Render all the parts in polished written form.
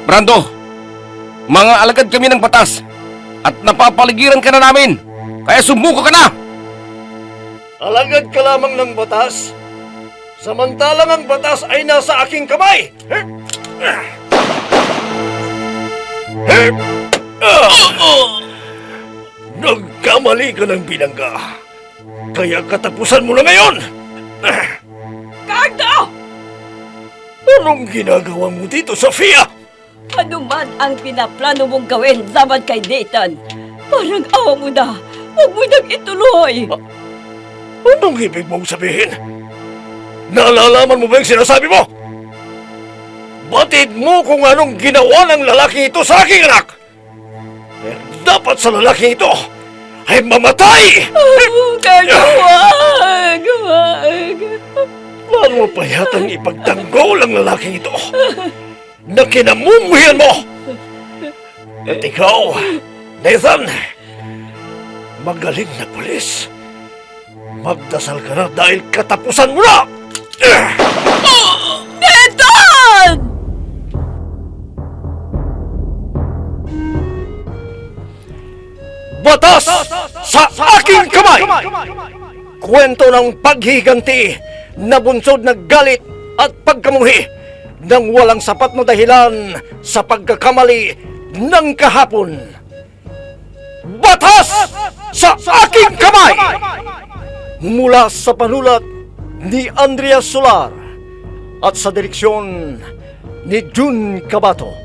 Brando, mga alagad kami ng batas at napapaligiran ka na namin. Kaya sumuko ka na! Alagad ka lamang ng batas, samantalang ang batas ay nasa aking kamay! Nagkamali ka ng binangga, kaya katapusan mo na ngayon! Cardo! Anong ginagawa mo dito, Sofia? Ano man ang pinaplano mong gawin laban kay Nathan, parang awa mo na. Huwag mo nang ituloy. Anong ibig mong sabihin? Nalalaman mo ba yung sinasabi mo? Batid mo kung anong ginawa ng lalaki ito sa aking anak! Pero dapat sa lalaki ito ay mamatay! Oh, Cardo, wag! Wag! Paano pa yatang ipagtanggol ang lalaki ito na kinamumuhian mo? At ikaw, Nathan, magaling na pulis. Magdasal ka na dahil katapusan mo na! Nathan! Batas sa aking kamay! Kwento ng paghiganti na bunsod na galit at pagkamuhi nang walang sapat na dahilan sa pagkakamali ng kahapon. Batas sa aking kamay! Mula sa panulat ni Andrea Solar at sa direksyon ni Jun Cabato.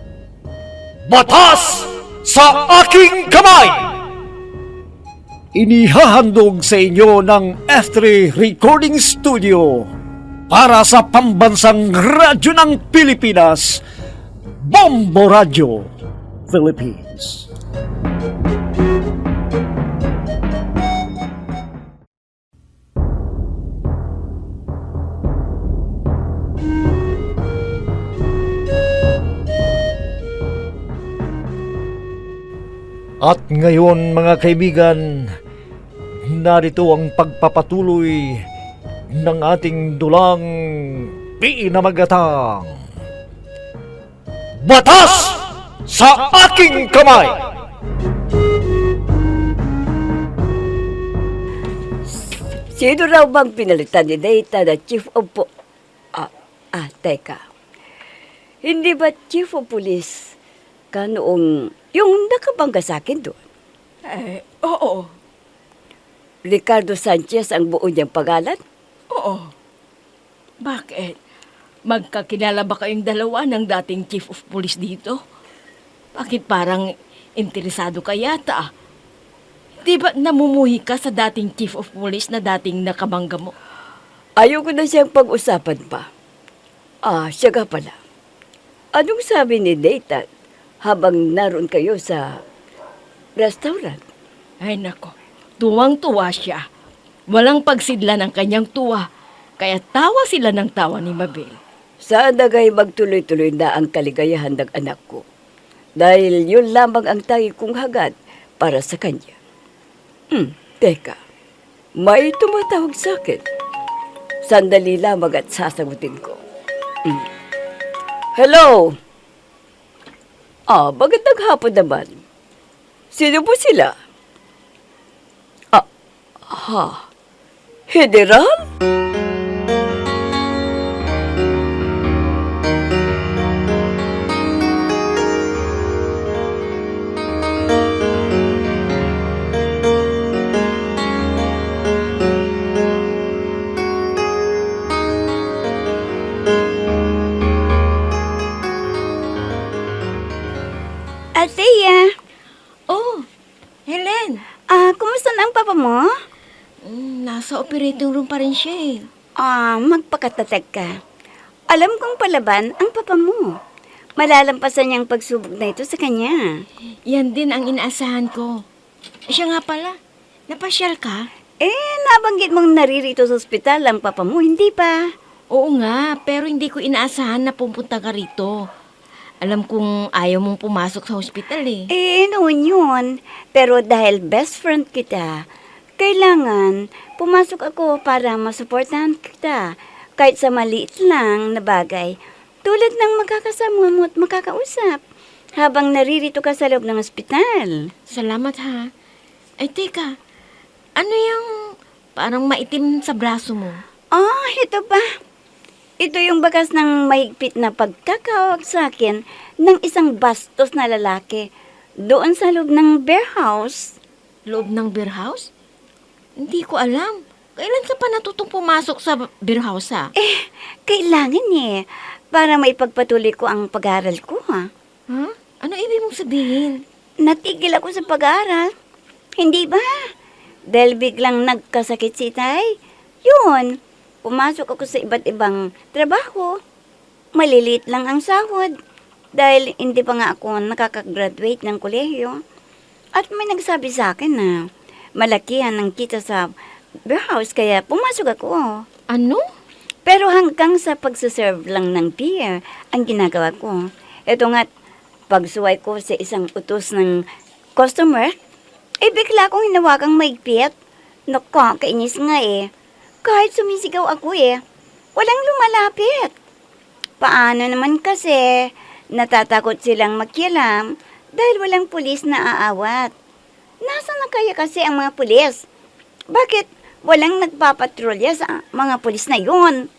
Batas sa aking kamay! Inihahandog sa inyo ng F3 Recording Studio para sa pambansang radyo ng Pilipinas, Bombo Radio Philippines. At ngayon mga kaibigan, narito ang pagpapatuloy ng ating dulang pinamagatang Batas sa aking kamay! Sino raw bang pinalitan ni Nathan na Chief of Teka. Hindi ba Chief of Police ka noong yung nakabangga sa akin doon? Oo. Ricardo Sanchez ang buo niyang pangalan? Oo. Bakit? Magkakilala ba kayong dalawa ng dating chief of police dito? Bakit parang interesado ka yata? Di ba namumuhi ka sa dating chief of police na dating nakabangga mo? Ayoko na siyang pag-usapan pa. Siya nga pala. Anong sabi ni Nathan habang naroon kayo sa restaurant? Ay nako, tuwang-tuwa siya. Walang pagsidla ng kanyang tuwa, kaya tawa sila ng tawa ni Mabel. Sana gay magtuloy-tuloy na ang kaligayahan ng anak ko. Dahil yun lamang ang tangi kong hagad para sa kanya. Teka, may tumatawag sa akin. Sandali lamang at sasagutin ko. Hello? Magandang hapon naman. Sino po sila? General? Althea, Oh, Helen. kumusta na ang papa mo? Nasa operating room pa rin siya eh. Magpakatatag ka. Alam kong palaban ang papa mo. Malalampasan niyang pagsubok na ito sa kanya. Yan din ang inaasahan ko. Siya nga pala, napasyal ka? Nabanggit mong naririto sa ospital ang papa mo, hindi pa? Oo nga, pero hindi ko inaasahan na pupunta ka rito. Alam kong ayaw mong pumasok sa hospital eh. Noon yun. Pero dahil best friend kita, kailangan pumasok ako para masuportahan kita. Kahit sa maliit lang na bagay, tulad ng makakasama mo at makakausap habang naririto ka sa loob ng ospital. Salamat ha. Ay, teka. Ano yung parang maitim sa braso mo? Oh, ito ba? Ito yung bakas ng mahigpit na pagkakawag sa akin ng isang bastos na lalaki doon sa loob ng bear house. Loob ng beer house? Hindi ko alam. Kailan ka pa natutong pumasok sa beer house ha? Kailangan para maipagpatuloy ko ang pag-aaral ko ha. Ha? Ano ibig mong sabihin? Natigil ako sa pag-aaral. Hindi ba? Dahil biglang nagkasakit si Tay. Yun, pumasok ako sa iba't ibang trabaho. Maliliit lang ang sahod. Dahil hindi pa nga ako nakakagraduate ng kolehiyo. At may nagsabi sa akin na malakihan ang kita sa beer house kaya pumasok ako. Ano? Pero hanggang sa pagsaserve lang ng beer ang ginagawa ko. Ito nga, pagsuway ko sa isang utos ng customer, bigla akong hinawakang maigpit. Nakakainis nga Kahit sumisigaw ako walang lumalapit. Paano naman kasi natatakot silang makialam dahil walang pulis na aawat. Nasaan na kaya kasi ang mga pulis? Bakit walang nagpapatrolya sa mga pulis na yun?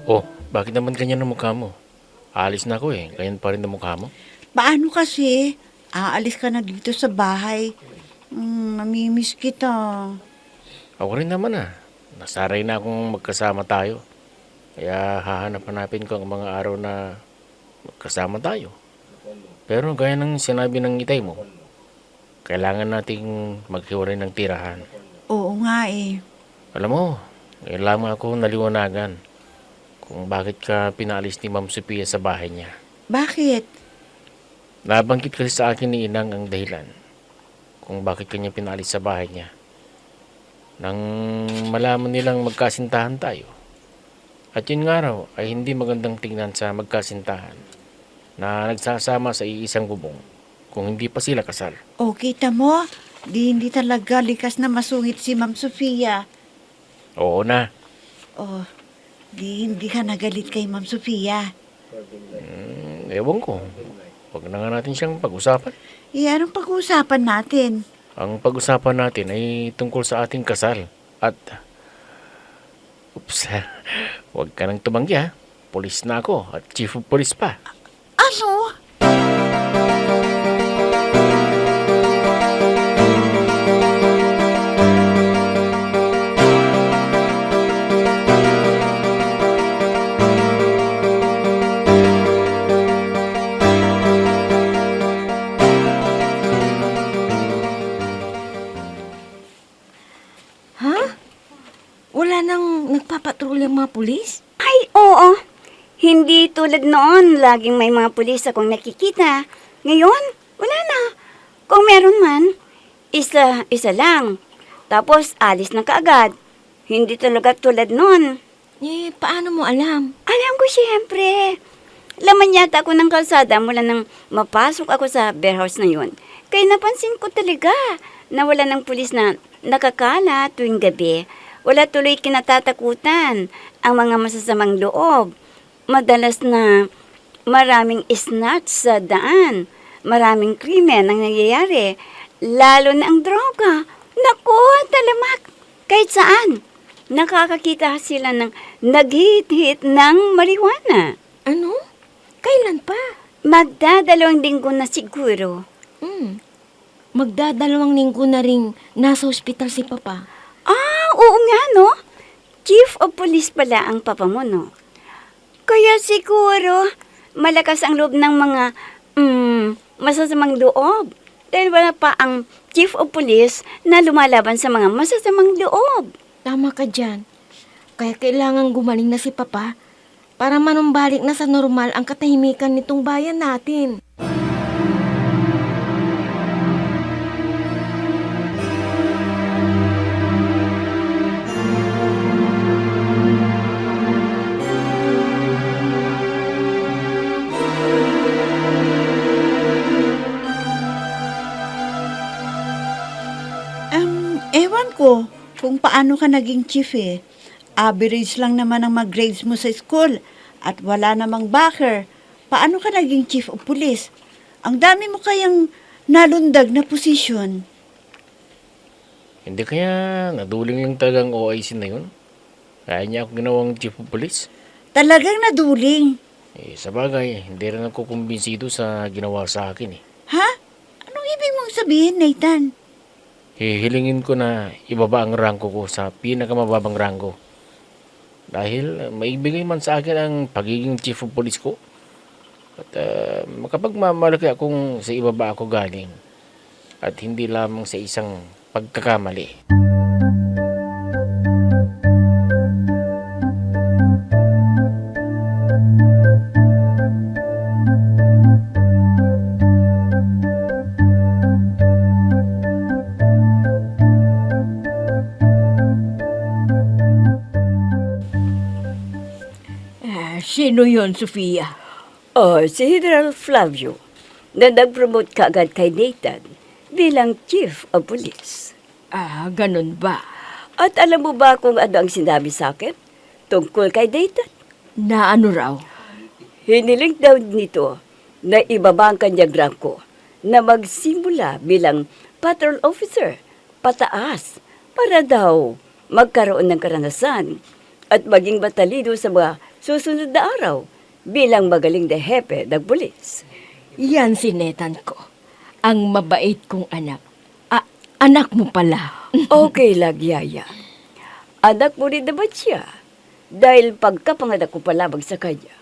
Oh, bakit naman ganyan ang mukha mo? Aalis na ako ganyan pa rin ang mukha mo. Paano kasi? Aalis ka na dito sa bahay. Namimiss kita. Ako rin naman Nasaray na akong magkasama tayo. Kaya hahanap-hanapin ko ang mga araw na magkasama tayo. Pero gaya ng sinabi ng itay mo, kailangan nating maghiwalay ng tirahan. Oo nga Alam mo, ngayon lamang ako naliwanagan kung bakit ka pinaalis ni Ma'am Sophia sa bahay niya. Bakit? Nabanggit kasi sa akin ni Inang ang dahilan kung bakit kanya pinaalis sa bahay niya. Nang malaman nilang magkasintahan tayo. At yun nga raw ay hindi magandang tingnan sa magkasintahan na nagsasama sa iisang bubong kung hindi pa sila kasal. O, kita mo? Hindi talaga likas na masungit si Ma'am Sofia. Oo na. O, hindi ka nagalit kay Ma'am Sofia. Ewan ko. Huwag na nga natin siyang pag-usapan. Anong pag-uusapan natin? Ang pag-usapan natin ay tungkol sa ating kasal. At, huwag ka nang tumanggi Pulis na ako at chief of police pa. Ano? Ha? Wala nang nagpapatrolya ang mga pulis? Ay, oo. Hindi tulad noon, laging may mga pulis akong nakikita. Ngayon, wala na. Kung meron man, isa lang. Tapos, alis na kaagad. Hindi talaga tulad noon. Paano mo alam? Alam ko siyempre. Laman yata ako ng kalsada mula nang mapasok ako sa bear house na yun. Kaya napansin ko talaga na wala ng pulis na nakakala tuwing gabi. Wala tuloy kinatatakutan ang mga masasamang loob. Madalas na maraming snatch sa daan. Maraming krimen ang nangyayari. Lalo na ang droga. Naku, talamak. Kahit saan. Nakakakita sila ng naghihit-hit ng marijuana. Ano? Kailan pa? Magdadalawang linggo na siguro. Magdadalawang linggo na ring nasa ospital si Papa. Oo nga, no? Chief of Police pala ang papa mo, no? Kaya siguro, malakas ang loob ng mga masasamang loob. Dahil wala pa ang Chief of Police na lumalaban sa mga masasamang loob. Tama ka dyan. Kaya kailangan gumaling na si Papa para manumbalik na sa normal ang katahimikan nitong bayan natin. Ewan ko kung paano ka naging chief eh. Average lang naman ang mag-grades mo sa school at wala namang backer. Paano ka naging chief of police? Ang dami mo kayang nalundag na posisyon. Hindi kaya naduling yung talagang OIC na yun? Kaya niya ako ginawang chief of police? Talagang naduling. Sa bagay, hindi rin ako kumbinsido sa ginawa sa akin eh. Ha? Anong ibig mong sabihin, Nathan? Hihilingin ko na ibaba ang rangko ko sa pinakamababang rangko. Dahil maibigay man sa akin ang pagiging chief of police ko. At makapagmamalaki akong sa ibaba ako galing. At hindi lamang sa isang pagkakamali. Sino yon, Sofia? Si General Flavio na nag-promote kaagad kay Nathan bilang Chief of Police. Ganun ba? At alam mo ba kung ano ang sinabi sa akin tungkol kay Nathan? Na ano raw? Hiniling daw nito na ibaba ang kanyang rangko na magsimula bilang patrol officer pataas para daw magkaroon ng karanasan at maging matalino sa mga susunod na araw bilang magaling na hepe ng pulis. Yan si Nathan ko. Ang mabait kong anak. Anak mo pala. Okay lang, Yaya. Anak mo rin naman siya. Dahil pagkapanganak ko pa lamang sa kanya,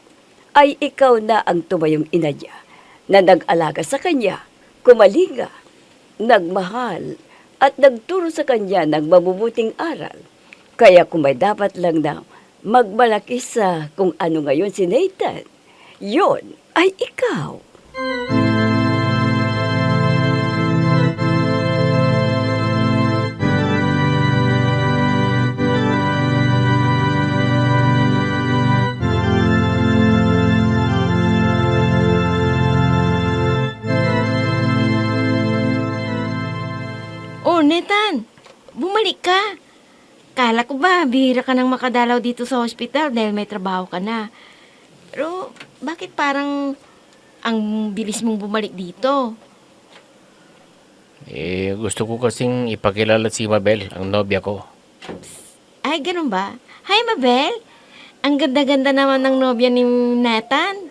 ay ikaw na ang tumayong ina niya na nag-alaga sa kanya, kumalinga, nagmahal, at nagturo sa kanya ng mabubuting aral. Kaya kung may dapat lang na magmalaki sa kung ano ngayon si Nathan, yon ay ikaw. Oh, Nathan, bumalik ka. Kala ko ba, bihira ka nang makadalaw dito sa hospital dahil may trabaho ka na. Pero, bakit parang ang bilis mong bumalik dito? Gusto ko kasing ipakilala si Mabel, ang nobya ko. Ay, ganun ba? Hi, Mabel. Ang ganda-ganda naman ng nobya ni Nathan.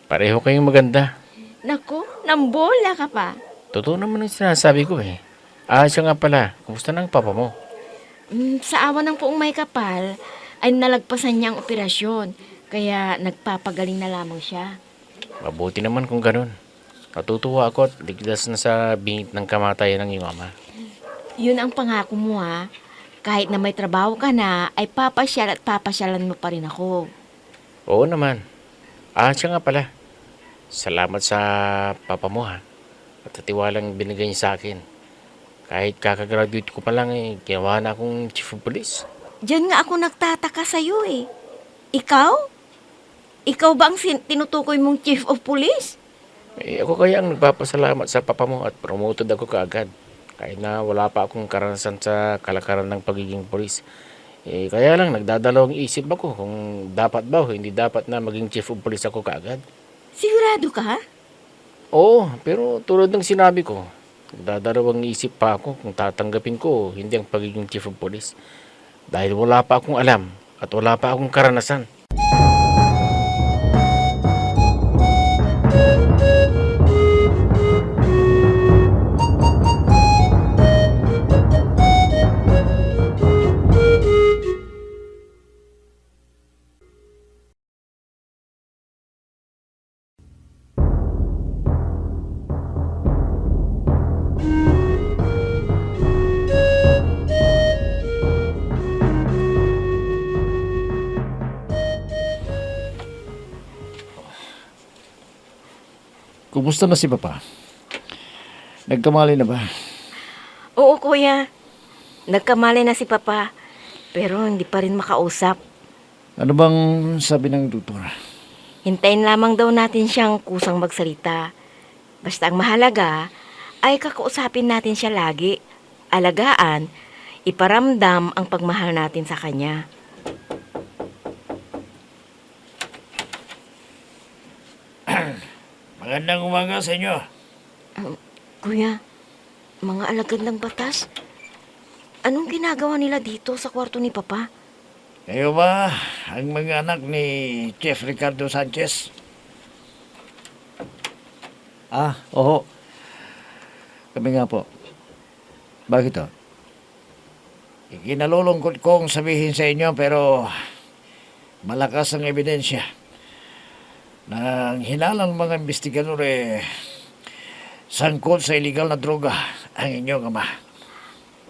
Pareho kayong maganda. Naku, nambola ka pa. Totoo naman ang sinasabi ko eh. Siya nga pala. Kumusta na ang papa mo? Sa awa ng poong may kapal, ay nalagpasan niya ang operasyon. Kaya nagpapagaling na lamang siya. Mabuti naman kung ganun. Natutuwa ako at ligtas na sa bingit ng kamatayan ng iyong ama. Yun ang pangako mo ha. Kahit na may trabaho ka na, ay papasyal at papasyalan mo pa rin ako. Oo naman. Siya nga pala. Salamat sa papa mo ha. At sa tiwalang binigay niya sa akin. Kahit kakagraduate ko pa lang ginawa na akong chief of police. Diyan nga ako nagtataka sa'yo eh. Ikaw? Ikaw ba ang tinutukoy mong chief of police? Ako kaya ang nagpapasalamat sa papa mo at promoted ako kaagad. Kahit na wala pa akong karanasan sa kalakaran ng pagiging police. Kaya lang nagdadalawang isip ako kung dapat ba o hindi dapat na maging chief of police ako kaagad. Sigurado ka? Oo, pero tulad ng sinabi ko, dadalawang isip pa ako kung tatanggapin ko o hindi ang pagiging chief of police. Dahil wala pa akong alam at wala pa akong karanasan. Kumusta na si Papa? Nagkamali na ba? Oo, kuya. Nagkamali na si Papa. Pero hindi pa rin makausap. Ano bang sabi ng doktor? Hintayin lamang daw natin siyang kusang magsalita. Basta ang mahalaga ay kakausapin natin siya lagi. Alagaan, iparamdam ang pagmahal natin sa kanya. Magandang umaga sa inyo. Kuya, mga alagad ng batas, anong ginagawa nila dito sa kwarto ni Papa? Kayo ba ang mga anak ni Chef Ricardo Sanchez? Oo. Kami nga po. Bakit to? Ikinalulungkot kong sabihin sa inyo pero malakas ang ebidensya na ang hinalang mga investigador sangkot sa illegal na droga ang inyong ama.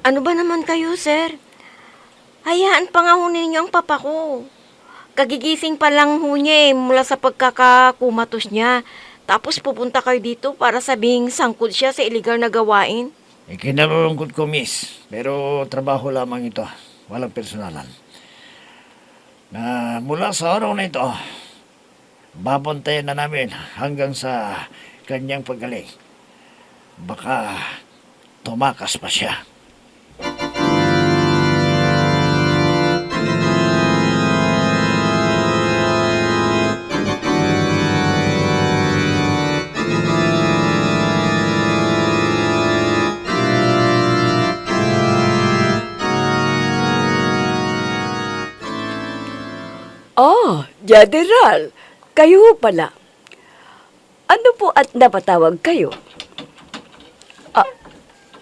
Ano ba naman kayo, sir? Hayaan pa nga ho ninyo ang papa ko. Kagigising pa lang ho niya mula sa pagkakakumatos niya. Tapos pupunta kayo dito para sabing sangkot siya sa illegal na gawain. Ikinalulungkot ko, miss. Pero trabaho lamang ito. Walang personalan. Na mula sa araw na ito, babantayan na namin hanggang sa kanyang paggaling. Baka tumakas pa siya. General, kayo pala. Ano po at napatawag kayo?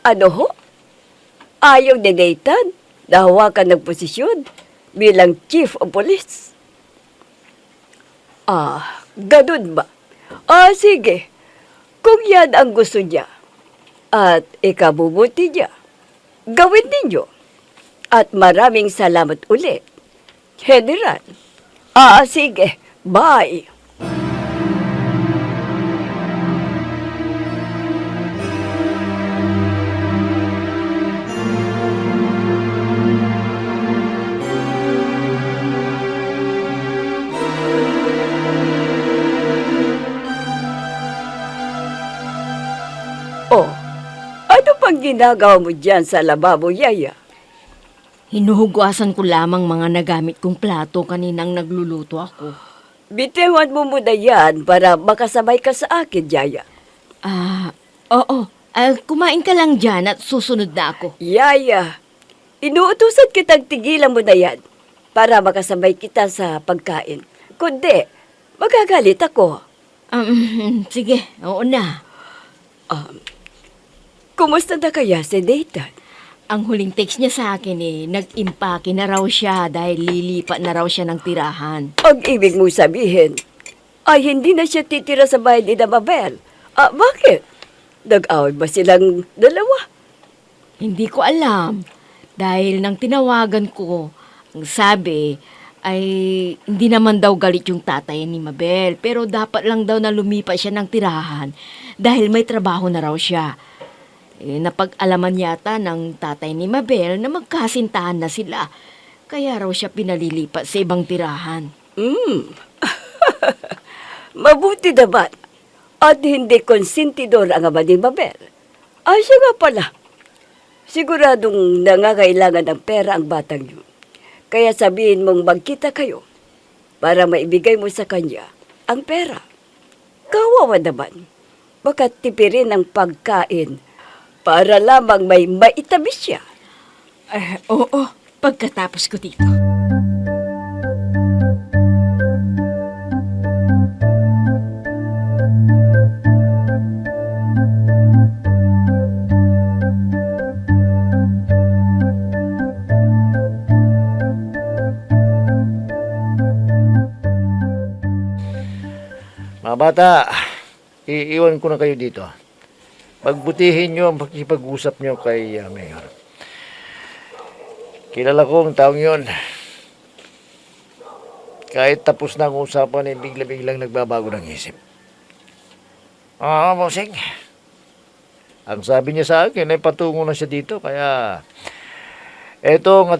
Ano ho? Ayaw ni Nathan na hawakan ng posisyon bilang Chief of Police? Ganun ba? Sige. Kung yan ang gusto niya at ikabubuti niya, gawin ninyo. At maraming salamat ulit, General. Sige. Bye. Ano pang ginagawa mo dyan sa lababo, Yaya? Hinuhugasan ko lamang mga nagamit kong plato kaninang nagluluto ako. Bitiwan mo muna yan para makasabay ka sa akin, Yaya. Oo. Kumain ka lang dyan at susunod na ako. Yaya, inuutusan kitang tigilan mo na yan para makasabay kita sa pagkain. Kundi, magagalit ako. Sige, oo na. Kumusta na kaya si Nathan? Ang huling text niya sa akin nag-impake na raw siya dahil lilipat na raw siya ng tirahan. Ang ibig mo sabihin, ay hindi na siya titira sa bahay ni Mabel. Bakit? Nag-away ba silang dalawa? Hindi ko alam. Dahil nang tinawagan ko, ang sabi ay hindi naman daw galit yung tatay ni Mabel. Pero dapat lang daw na lumipat siya ng tirahan dahil may trabaho na raw siya. Napag-alaman yata ng tatay ni Mabel na magkasintahan na sila. Kaya raw siya pinalilipat sa ibang tirahan. Mabuti naman. At hindi konsentidor ang ama ni Mabel. Siya nga pala. Siguradong nangangailangan ng pera ang batang yun. Kaya sabihin mong magkita kayo para maibigay mo sa kanya ang pera. Kawawa naman. Baka tipirin ang pagkain para lamang may maitabi siya. Oo, pagkatapos ko dito. Mga bata, iiwan ko na kayo dito. Pagbutihin nyo ang pakipag-usap nyo kay Mayor. Kilala ko ang taong yun. Kahit tapos na ang usapan, bigla-biglang nagbabago ng isip. Bossing. Ang sabi niya sa akin, ay patungo na siya dito, kaya eto ang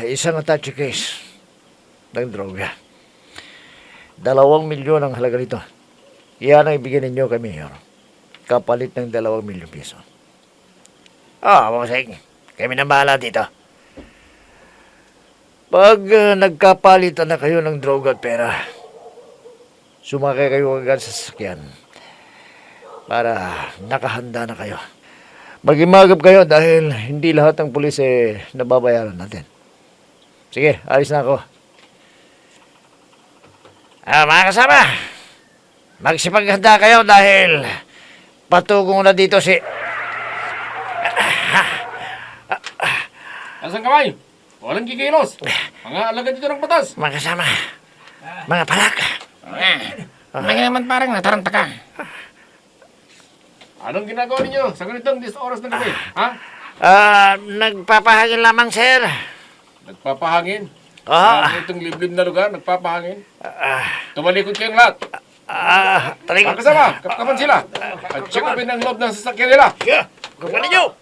isang attache case ng droga. 2 milyon ang halaga nito. Iyan ang ibigay ninyo kay Mayor. kapalit ng 2,000,000 piso. Bossing. Kami na bahala dito. Pag nagkapalitan na kayo ng droga at pera, sumakay kayo agad sa sasakyan para nakahanda na kayo. Magimagap kayo dahil hindi lahat ng pulis nababayaran natin. Sige, alis na ako. Mga kasama, magsipaghanda kayo dahil patugong na dito si... Asan kamay? Walang kikilos. Mga alagad dito ng batas. Mga kasama, mga palak. Mga naman parang nataranta ka. Anong ginagawa ninyo sa ganitong oras ng gabi? Ha? Nagpapahagin lamang, sir. Nagpapahangin? Ah. Sa itong liblib na lugar, nagpapahangin? Tumalikod kayong lahat. Mga kasama, kapkapan sila. At check upin ang loob ng sasakyan nila. Kumain niyo!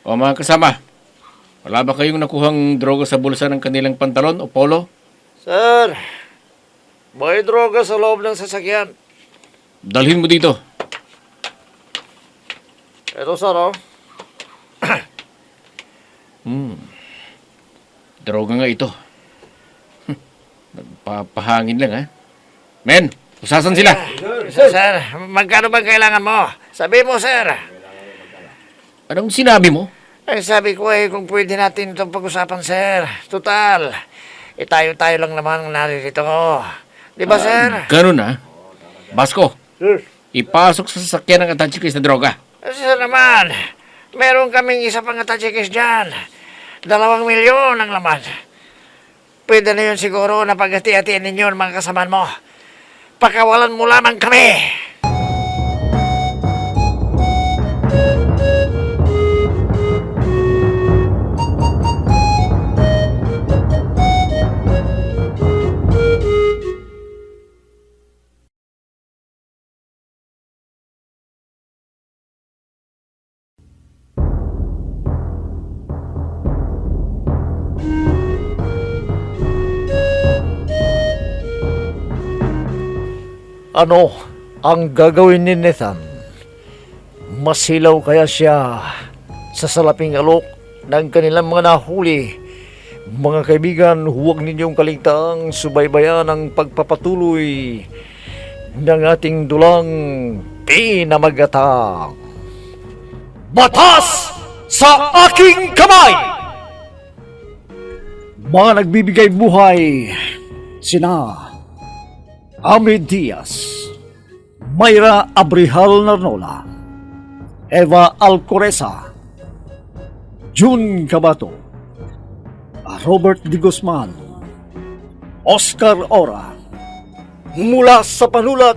O mga kasama, wala ba kayong nakuhang droga sa bulsa ng kanilang pantalon o polo? Sir, may droga sa loob ng sasakyan. Dalhin mo dito. Ito, sir, oh. Droga nga ito. Nagpapahangin lang, ha? Men, usasan sila. Sir, magkano bang kailangan mo? Sabi mo, sir. Anong sinabi mo? Ay, sabi ko kung pwede natin itong pag-usapan, sir. Total, tayo-tayo lang naman ang naririto ko. Di ba, sir? Ganun, ha? Basko, ipasok sa sasakyan ng attache case na droga. Sir naman, meron kaming isa pang attache case dyan. 2,000,000 ang laman. Pwede na yun siguro na paghati-hatiin ninyo ang mga kasamaan mo. Pakawalan mo lamang kami. Ano ang gagawin ni Nathan? Masilaw kaya siya sa salaping alok ng kanilang mga nahuli? Mga kaibigan, huwag ninyong kaligtaang subaybayan ang pagpapatuloy ng ating dulang pinamagatang Batas sa Aking Kamay! Mga nagbibigay buhay, sina Amid Diaz, Mayra Abrihal Narnola, Eva Alcoreza, June Cabato, Robert D. Guzman, Oscar Ora, mula sa panulat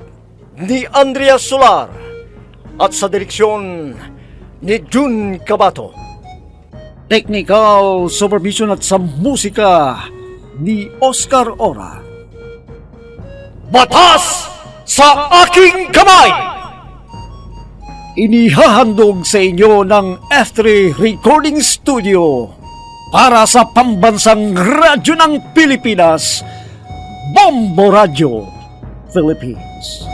ni Andrea Solar at sa direksyon ni June Cabato. Technical supervision at sa musika ni Oscar Ora. Batas sa Aking Kamay! Inihahandog sa inyo ng F3 Recording Studio para sa pambansang radyo ng Pilipinas, Bombo Radio Philippines.